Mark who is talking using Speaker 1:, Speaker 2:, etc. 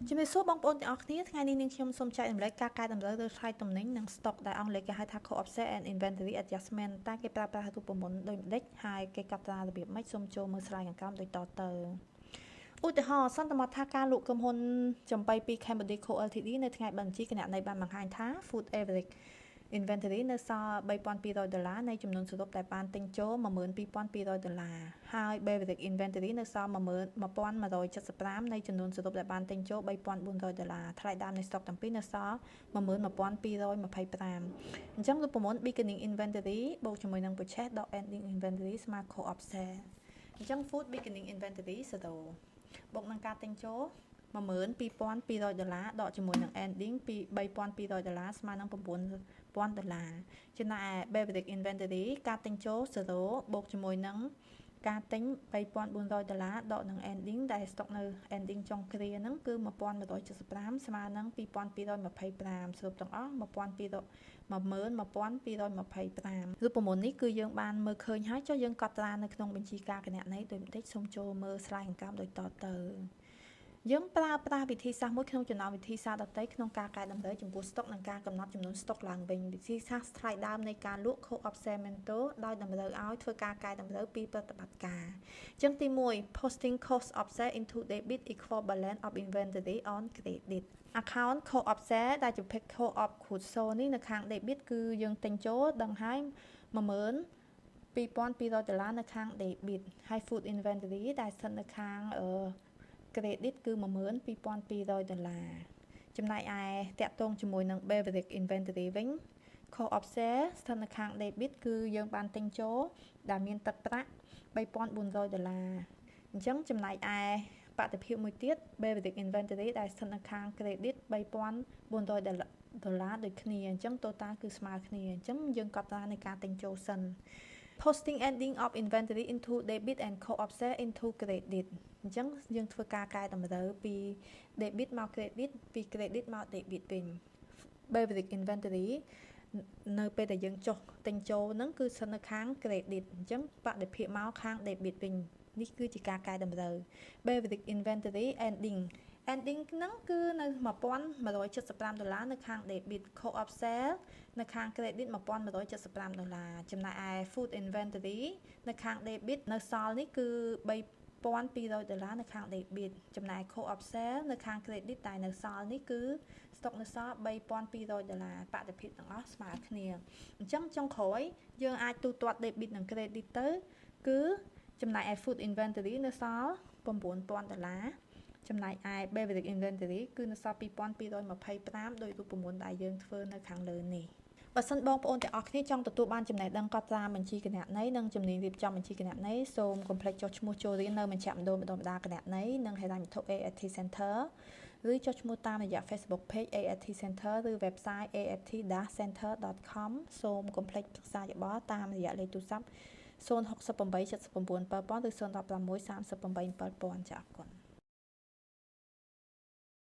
Speaker 1: ជំរាបសួរបងប្អូនទាំងអស់គ្នាថ្ងៃនេះនាងខ្ញុំសូមចែករំលែកការកែតម្រូវលើថ្លៃទំនិញនិង stock ដែលអង់គ្លេសគេហៅថា co-offset and inventory adjustment តើគេប្រើប្រាស់រូបមន្តដូចម្ដេចហើយគេកត់ត្រារបៀបម៉េចសូមចូលមើល slide ខាងក្រោមដូចតទៅឧទាហរណ៍សន្មតថាការលក់ក្រុមហ៊ុនចំបៃពី Cambodia Co Ltd នៅថ្ងៃបញ្ជីគណនេយ្យបានបង្ហាញថា food average inventory នៅសល់$3,200នៃចំនួនសរុបដែលបានទិញចូល$12,200ហើយ basic inventory នៅសល់$1,175នៃចំនួនសរុបដែលបានទិញចូល$3,400ថ្លៃដើមនៃ stock ទាំងពីរនៅសល់$11,225អញ្ចឹងរូបមន្ត beginning inventory បូកជាមួយនឹង purchase ដក ending inventory ស្មើ co-offset អញ្ចឹង food beginning inventory 0បូកនឹងការទិញចូល$12,200ដកជាមួយនឹង ending ពី$3,200ស្មើនឹង$9,000ចំណែក basic inventory ការទិញចូល0បូកជាមួយនឹងការទិញ$3,400ដកនឹង ending ដែល stock នៅ ending ចុងគ្រាហ្នឹងគឺ$1,175ស្មើនឹង$2,225សរុបទាំងអស់$11,225រូបមន្តនេះគឺយើងបានមើលឃើញហើយចុះយើងកត់ត្រានៅក្នុងបញ្ជីការគណនេយ្យដូចបន្តិចសូមចូលមើល slide ខាងក្រោមដូចតទៅយើងប្រើប្រាស់វិធីសាស្ត្រមួយក្នុងចំណោមវិធីសាស្ត្រដទៃក្នុងការកែតម្រូវចំពោះ stock និងការកំណត់ចំនួន stock ឡើងវិញវិធីសាស្ត្រថ្លៃដើមនៃការលក់ co-offset method ដោយតម្រូវឲ្យធ្វើការកែតម្រូវពីប្រតិបត្តិការអញ្ចឹងទី1 posting cost offset into debit equal balance of inventory on credit account co-offset ដែលជា co-op ខួតសូនេះនៅខាង debit គឺយើងទិញចូលដឹងហើយ$12,200នៅខាង debit ហើយ food inventory ដែលស្ថិតនៅខាងcredit គឺ$12,200ចំណែកឯតាក់ទងជាមួយនឹង basic inventory វិញ co-offset ស្ថិតនៅខាង debit គឺយើងបានទិញចូលដែលមានទឹកប្រាក់$3,400អញ្ចឹងចំណែកឯបទភាពមួយទៀត basic inventory ដែលស្ថិតនៅខាង credit $3,400ដូចគ្នាអញ្ចឹង total គឺស្មើគ្នាអញ្ចឹងយើងកត់ត្រានៃការទិញចូលសិនposting ending of inventory into debit and co-offset into credit អញ្ចឹងយើងធ្វើការកែតម្រូវពី debit មក credit ពី credit មក debit វិញ basic inventory នៅពេលដែលយើងចុះទិញចូលហ្នឹងគឺស្ថិតនៅខាង credit អញ្ចឹងបរិភាពមកខាង debit វិញនេះគឺជាការកែតម្រូវ basic inventory ending ហ្នឹងគឺនៅ$1,175នៅខាង debit co-offset នៅខាង credit $1,175ចំណែកឯ food inventory នៅខាង debit នៅសល់នេះគឺ$3,200នៅខាង debit ចំណែក co-offset នៅខាង credit ដែលនៅសល់នេះគឺ stock នៅសល់$3,200បរិភាពទាំងអស់ស្មើគ្នាអញ្ចឹងចុងក្រោយយើងអាចទូទាត់ debit និង credit ទៅគឺចំណែកឯ food inventory នៅសល់$9,000ចំណែកឯ basic inventory គឺនៅសល់$2,225ដោយរូបមន្តដែលយើងធ្វើនៅខាងលើនេះបើសិនបងប្អូនទាំងអស់គ្នាចង់ទទួលបានចំណេះដឹងកត់ត្រាបញ្ជីគណនេយ្យនិងជំនាញរៀបចំបញ្ជីគណនេយ្យសូមកុំភ្លេចចុះឈ្មោះចូលរៀននៅមជ្ឈមណ្ឌលបណ្ដុះបណ្ដាលគណនេយ្យនិងហិរញ្ញវត្ថុ AFT Center ឬចុះឈ្មោះតាមរយៈ Facebook Page AFT Center ឬ website aft-center.com សូមកុំភ្លេចប្រឹក្សាយោបល់តាមរយៈលេខទូរស័ព្ទ068 79 7000ឬ016 38 7000ចា៎អរគុណ